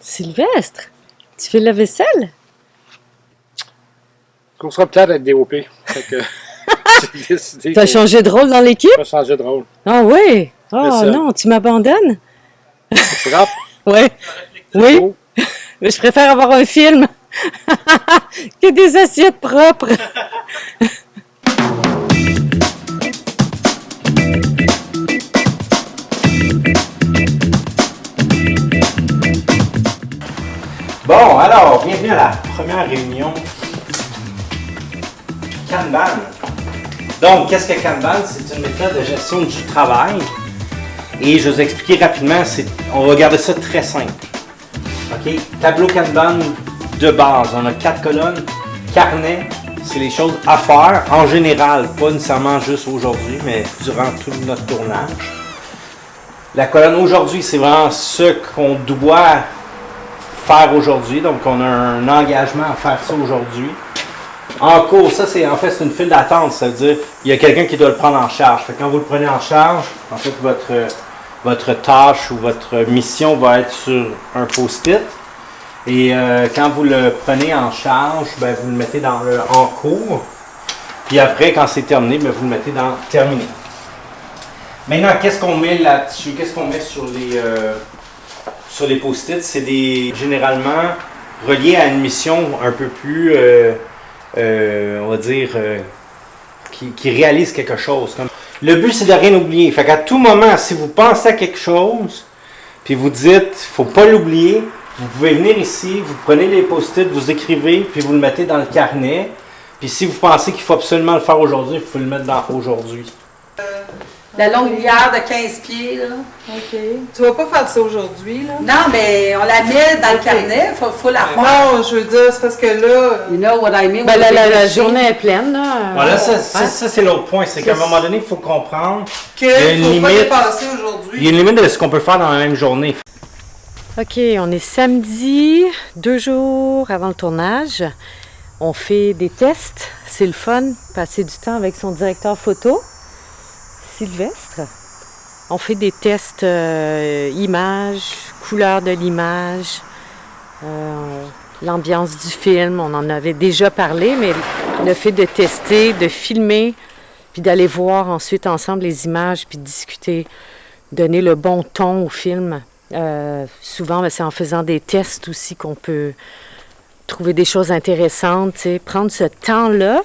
Sylvestre, tu fais la vaisselle? On sera peut-être être DOP. Fait que j'ai décidé T'as changé de rôle dans l'équipe? de changer de rôle. Ah oui? Oh Vaisselle. non, tu m'abandonnes? C'est grave. Ouais. Oui, Beau. mais je préfère avoir un film que des assiettes propres. Bon, alors, bienvenue à la première réunion Kanban. Donc, qu'est-ce que Kanban? C'est une méthode de gestion du travail. Et je vais vous expliquer rapidement, on va garder ça très simple. OK? Tableau Kanban de base. On a 4 colonnes. Carnet, c'est les choses à faire en général, pas nécessairement juste aujourd'hui, mais durant tout notre tournage. La colonne aujourd'hui, c'est vraiment ce qu'on doit faire aujourd'hui. Donc, on a un engagement à faire ça aujourd'hui. En cours, ça, c'est une file d'attente. Ça veut dire qu'il y a quelqu'un qui doit le prendre en charge. Fait que quand vous le prenez en charge, en fait, votre tâche ou votre mission va être sur un post-it. Et quand vous le prenez en charge, ben, vous le mettez dans le en cours. Puis après, quand c'est terminé, ben, vous le mettez dans terminé. Maintenant, qu'est-ce qu'on met là-dessus? Qu'est-ce qu'on met sur les post-it? C'est généralement relié à une mission un peu plus, on va dire, qui réalise quelque chose. Le but, c'est de rien oublier. Fait qu'à tout moment, si vous pensez à quelque chose, puis vous dites, faut pas l'oublier, vous pouvez venir ici, vous prenez les post-it, vous écrivez, puis vous le mettez dans le carnet. Puis si vous pensez qu'il faut absolument le faire aujourd'hui, vous pouvez le mettre dans aujourd'hui. La longue lière de 15 pieds, là. OK. Tu vas pas faire ça aujourd'hui, là? Non, mais on la met dans le carnet, faut la faire. Non, je veux dire, c'est parce que là... You know what I mean? Ben, la journée est pleine, là. Voilà, ça c'est l'autre point. C'est qu'à un moment donné, il faut comprendre qu'il ne faut pas dépasser aujourd'hui. Il y a une limite de ce qu'on peut faire dans la même journée. OK, on est samedi, 2 jours avant le tournage. On fait des tests. C'est le fun, passer du temps avec son directeur photo, Sylvestre. On fait des tests images, couleur de l'image, l'ambiance du film. On en avait déjà parlé, mais le fait de tester, de filmer, puis d'aller voir ensuite ensemble les images, puis de discuter, donner le bon ton au film. Souvent, c'est en faisant des tests aussi qu'on peut trouver des choses intéressantes. T'sais. Prendre ce temps-là,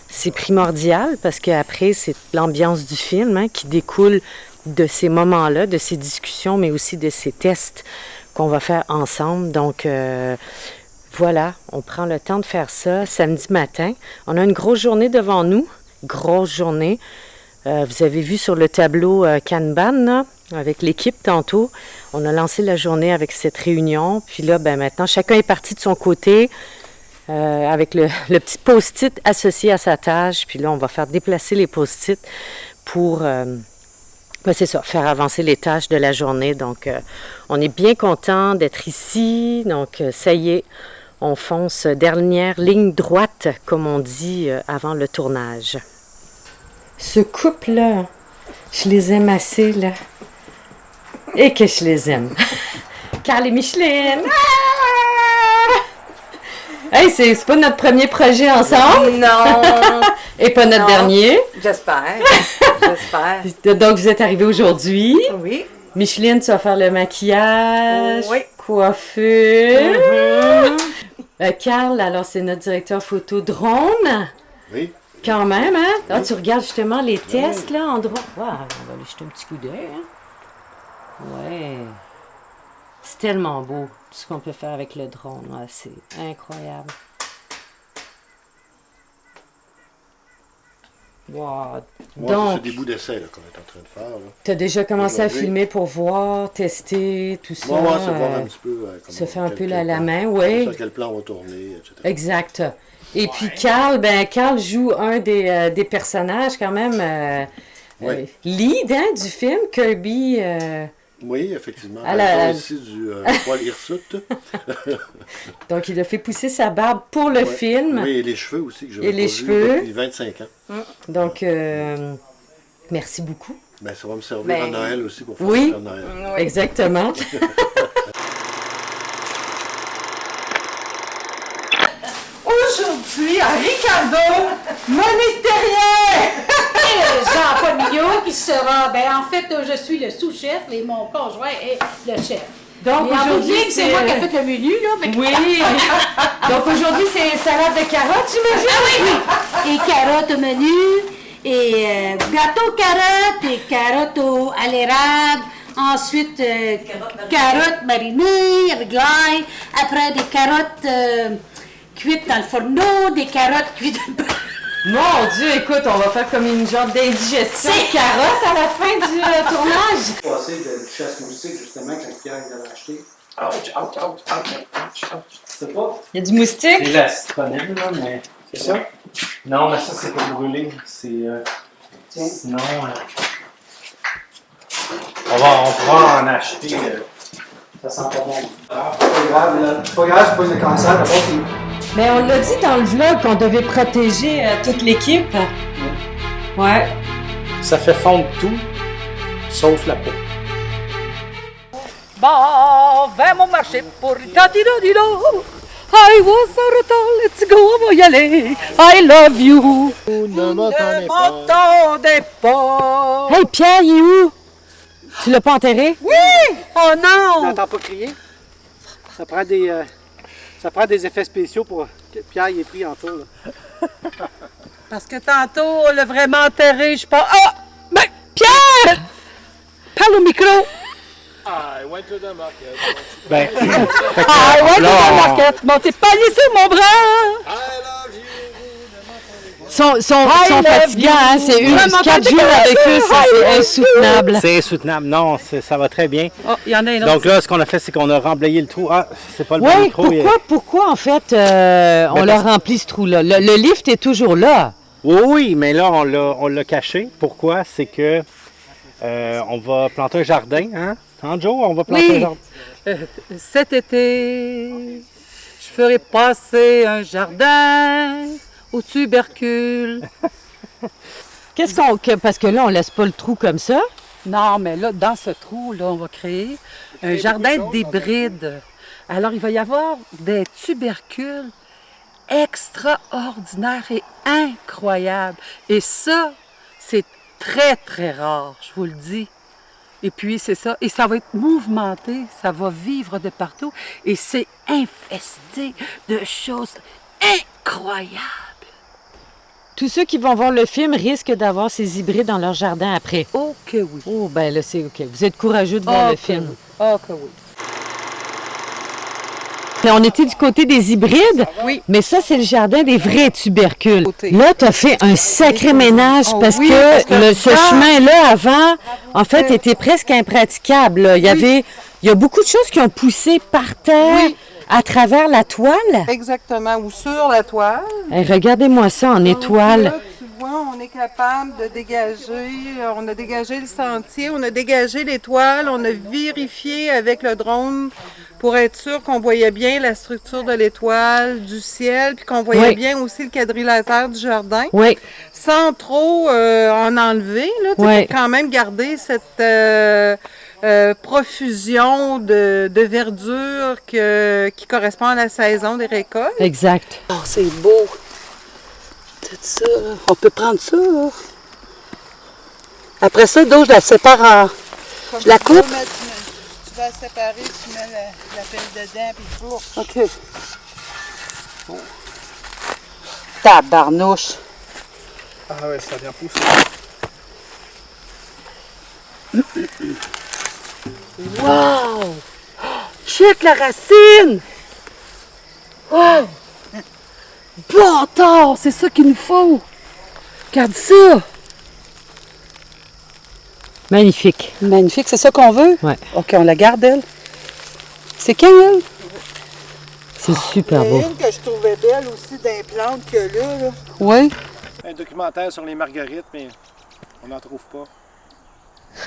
c'est primordial parce qu'après, c'est l'ambiance du film qui découle de ces moments-là, de ces discussions, mais aussi de ces tests qu'on va faire ensemble. Donc, voilà, on prend le temps de faire ça samedi matin. On a une grosse journée devant nous, grosse journée. Vous avez vu sur le tableau Kanban, là, avec l'équipe tantôt, on a lancé la journée avec cette réunion. Puis là, ben maintenant, chacun est parti de son côté avec le petit post-it associé à sa tâche. Puis là, on va faire déplacer les post-it pour, c'est ça, faire avancer les tâches de la journée. Donc, on est bien content d'être ici. Donc, ça y est, on fonce dernière ligne droite, comme on dit, avant le tournage. Ce couple-là, je les aime assez, là. Et que je les aime. Carl et Micheline! Ah! Hey, c'est pas notre premier projet ensemble? Non! Et pas notre dernier? J'espère. Donc, vous êtes arrivés aujourd'hui. Oui. Micheline, tu vas faire le maquillage, oui. Coiffure. Carl, alors c'est notre directeur photo drone. Oui. Quand même, hein? Ah, tu regardes justement les tests, là, en droit. Wow, on va aller jeter un petit coup d'œil, hein? Ouais. C'est tellement beau, tout ce qu'on peut faire avec le drone. Ouais, c'est incroyable. Wow. Moi, c'est Donc, des bouts d'essai qu'on est en train de faire. tu as déjà commencé à Aujourd'hui. filmer pour voir, tester, tout ça. Moi, c'est voir un petit peu. se fait un peu la main, oui. Sur quel plan on va tourner, etc. Exact. Et puis Carl joue un des personnages quand même lead du film, Kirby. Oui, effectivement. À la- Ici du poil hirsute. Donc il a fait pousser sa barbe pour le film. Oui, et les cheveux aussi, que je Et les pas cheveux. vu depuis 25 ans. Donc merci beaucoup. Ben, ça va me servir Ben, à Noël aussi pour faire oui. le Père Noël. Exactement. Aujourd'hui, à Ricardo, Monique Terrien! Jean-Paul Mignot qui sera, en fait, je suis le sous-chef et mon conjoint est le chef. Donc Et en bout de aujourd'hui, ligne, c'est moi qui ai fait le menu, là. Oui. Donc aujourd'hui, c'est salade de carottes, j'imagine. Ah oui! Et carottes au menu, et gâteau carottes, et carottes à l'érable. Ensuite, carottes marinées avec l'ail. Après, des carottes cuites dans le fourneau, des carottes cuites dans le... Mon Dieu, écoute, on va faire comme une genre d'indigestion de carottes à la fin du tournage. Passer de chasse moustique, justement, quand Pierre l'avait acheté. C'est pas? Il y a du moustique. C'est la citronnelle, là, mais. C'est ça? Non, mais ça, c'est pas brûlé. C'est. Sinon. On pourra en acheter. Ça sent pas bon. C'est pas grave, là. C'est pas grave, c'est pas le cancer, d'abord, c'est... Mais on l'a dit dans le vlog qu'on devait protéger toute l'équipe. Ouais. Ça fait fondre tout, sauf la peau. Bon, vers mon marché pour Tati-do-di-do. I was a retard, let's go, on va y aller. I love you. Ne m'entendez pas. M'entendez pas. Hey, Pierre, il est où? Tu l'as pas enterré? Oui! Oh On non! n'entend pas crier. Ça prend des effets spéciaux pour que Pierre y ait pris en tour. Parce que tantôt, on l'a vraiment enterré, je pense. Ah! Ben, Pierre! Parle au micro! I went to the market. Ben, Ah, ouais, là, dans on- la marquette. Bon, t'es pas allé sur mon bras! I love you. Sont love fatigants, hein? C'est you. Vraiment, 4 t'as jours avec eux, c'est love insoutenable. c'est insoutenable. Non, ça va très bien. Oh, il y en a un autre. Donc là, ce qu'on a fait, c'est qu'on a remblayé le trou. Ah, c'est pas le bon Oui, micro. pourquoi en fait, on leur remplit ce trou-là? Le lift est toujours là. Oui, mais là, on l'a caché. Pourquoi? C'est que on va planter un jardin, hein? Hein, Joe? On va planter un jardin. Cet été, je ferai passer un jardin aux tubercules. Parce que là, on laisse pas le trou comme ça. Non, mais là, dans ce trou-là, on va créer un jardin d'hybrides. Alors, il va y avoir des tubercules extraordinaires et incroyables. Et ça, c'est très, très rare, je vous le dis. Et puis, c'est ça. Et ça va être mouvementé, ça va vivre de partout. Et c'est infesté de choses incroyables. Tous ceux qui vont voir le film risquent d'avoir ces hybrides dans leur jardin après. Oh que oui. Oh, ben là, c'est OK. Vous êtes courageux de voir le film. Oh que oui. Mais on était du côté des hybrides, Oui. mais ça, c'est le jardin des vrais tubercules. Côté. Là, tu as fait un sacré ménage Oh parce oui, que, parce que ce là- chemin-là, avant, en fait, était presque impraticable. Là. Il y a beaucoup de choses qui ont poussé par terre Oui. à travers la toile. Exactement, ou sur la toile. Hey, regardez-moi ça en Donc étoile. là, tu vois, on est capable de dégager, on a dégagé le sentier, on a dégagé l'étoile, on a vérifié avec le drone pour être sûr qu'on voyait bien la structure de l'étoile, du ciel, puis qu'on voyait Oui. bien aussi le quadrilatère du jardin, Oui, sans trop en enlever, là, tu sais, Oui. pour quand même garder cette profusion de verdure qui correspond à la saison des récoltes. exact. Oh, c'est beau. Tout ça, là. On peut prendre ça, là. Après ça, d'eau, je la sépare en... Je la coupe? Tu vas séparer, tu mets la pelle dedans, puis four. OK. Tabarnouche. Ah ouais, ça vient pousser. Wow! Check la racine! Wow! Bon temps! C'est ça qu'il nous faut! Regarde ça! Magnifique. Magnifique, c'est ça qu'on veut? Ouais. OK, on la garde, elle. C'est quand, elle? C'est super Il y beau. a une que je trouvais belle aussi d'un plantes que là. Oui. Un documentaire sur les marguerites, mais on n'en trouve pas.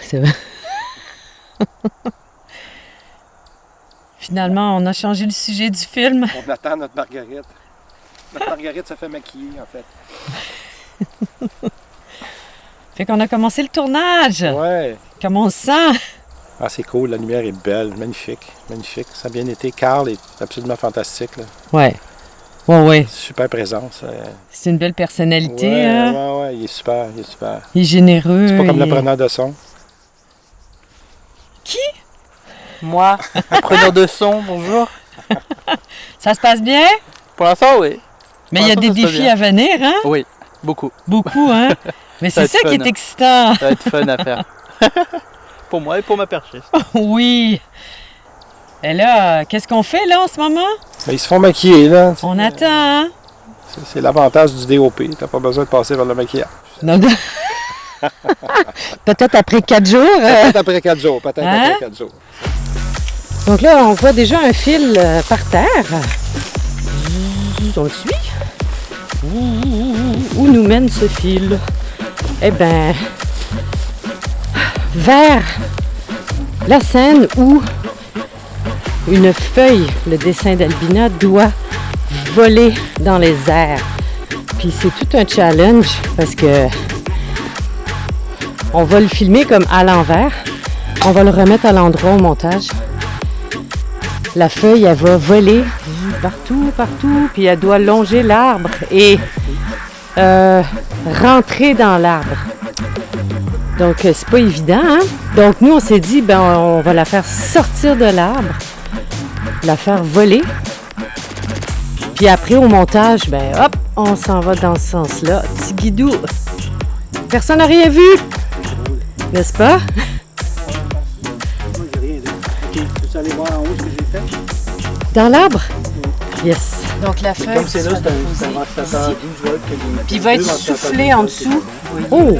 C'est vrai. Finalement, on a changé le sujet du film. On attend notre marguerite. Notre marguerite se fait maquiller, en fait. Fait qu'on a commencé le tournage. Ouais. Comment on se sent? Ah, c'est cool, la lumière est belle, magnifique, magnifique. Ça a bien été. Carl est absolument fantastique, là. Ouais. Ouais. Super présence. C'est une belle personnalité, Ouais, hein? ouais, il est super, il est super. Il est généreux. C'est pas comme il le est- preneur de son. Moi, preneur de son, bonjour. Ça se passe bien? Pour l'instant, oui. Mais il y a Pour des l'instant, ça se défis passe à venir, hein? Oui, beaucoup. Beaucoup, hein? Mais Ça c'est va ça être qui fun. est excitant. Ça va être fun à faire. Pour moi et pour ma perchiste. Oui. Et là, qu'est-ce qu'on fait là en ce moment? Mais ils se font maquiller, là. On attend, hein? C'est l'avantage du DOP. T'as pas besoin de passer vers le maquillage. Non, non. Peut-être après 4 jours. Peut-être après 4 jours. Peut-être Hein? après 4 jours. Donc là, on voit déjà un fil par terre. On le suit. Où nous mène ce fil? Eh bien, vers la scène où une feuille, le dessin d'Albina, doit voler dans les airs. Puis c'est tout un challenge parce que on va le filmer comme à l'envers. On va le remettre à l'endroit au montage. La feuille, elle va voler partout, puis elle doit longer l'arbre et rentrer dans l'arbre. Donc, c'est pas évident, hein? Donc, nous, on s'est dit, ben, on va la faire sortir de l'arbre, la faire voler. Puis après, au montage, ben, hop, on s'en va dans ce sens-là. Petit guidou. Personne n'a rien vu, n'est-ce pas? Moi, j'ai rien dit. OK, tu aller voir en haut ce que j'ai fait? Dans l'arbre? Yes. Donc, la feuille Comme c'est là, c'est un ventilateur 12 volts. Puis il va être soufflé en dessous. Oh!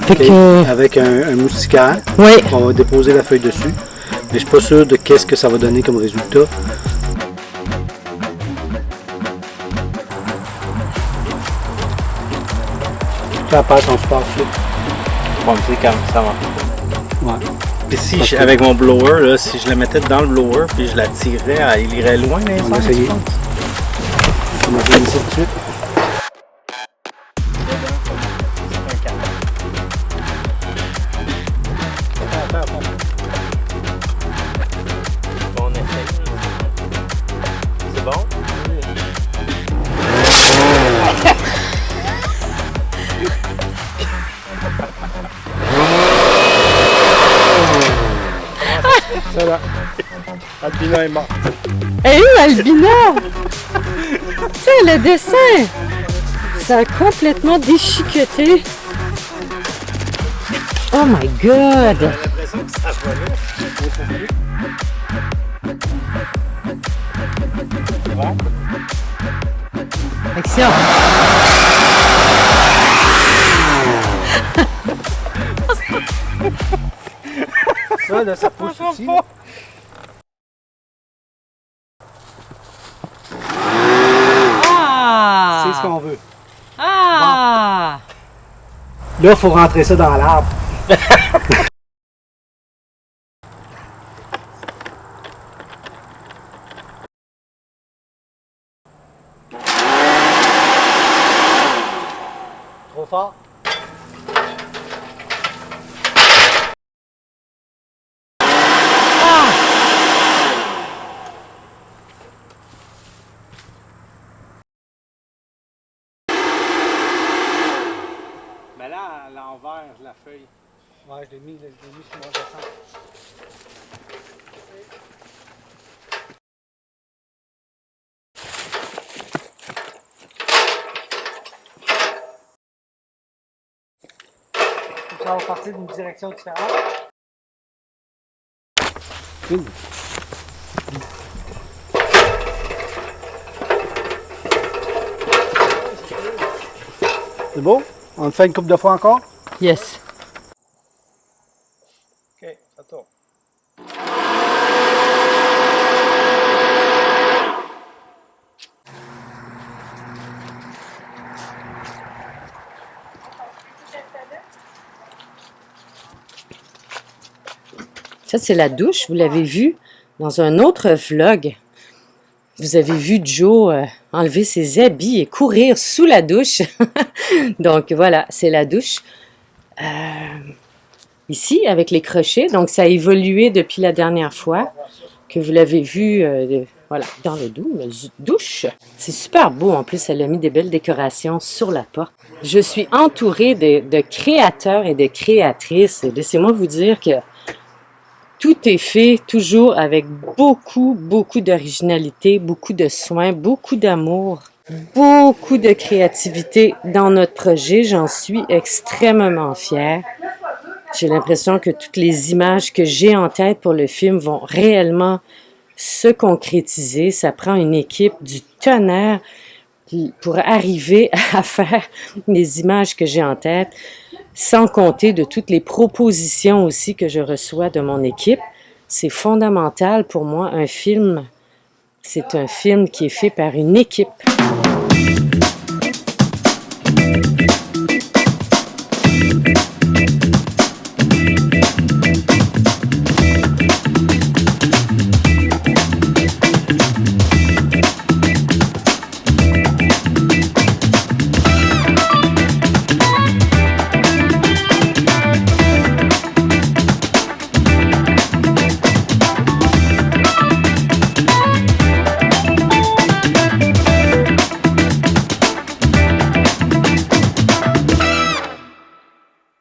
Fait que... Avec un moustiquaire, Oui. on va déposer la feuille dessus. Mais je suis pas sûr de qu'est-ce que ça va donner comme résultat. Ça passe en super flou. Bon, tu sais, comme ça marche. Ouais. Puis si, avec mon blower, là, si je la mettais dans le blower, puis je la tirais, il irait loin, les On va sons, essayer. tu penses? On va faire ici tout de suite. Bon, on essaye. C'est bon? Ça là. Albina est morte. Et où, Albina? Tu sais, le dessin, ça a complètement déchiqueté. Oh my God! Action! Ça, là, ça pousse aussi. Ah! C'est ce qu'on veut. Ah! Là, il faut rentrer ça dans l'arbre. Trop fort. Mais là, à l'envers, la feuille. Ouais, je l'ai mis sur mon dessin. Ça va partir d'une direction différente. C'est beau? On le fait une couple de fois encore? Yes. OK, ça tourne. Ça, c'est la douche. Vous l'avez vu dans un autre vlog. Vous avez vu Joe enlever ses habits et courir sous la douche. Donc, voilà, c'est la douche. Ici, avec les crochets. Donc, ça a évolué depuis la dernière fois que vous l'avez vu voilà, dans le douche. C'est super beau. En plus, elle a mis des belles décorations sur la porte. Je suis entourée de créateurs et de créatrices. Laissez-moi vous dire que tout est fait toujours avec beaucoup d'originalité, beaucoup de soin, beaucoup d'amour, beaucoup de créativité dans notre projet. J'en suis extrêmement fière. J'ai l'impression que toutes les images que j'ai en tête pour le film vont réellement se concrétiser. Ça prend une équipe du tonnerre pour arriver à faire les images que j'ai en tête. Sans compter de toutes les propositions aussi que je reçois de mon équipe. C'est fondamental pour moi, un film, c'est un film qui est fait par une équipe.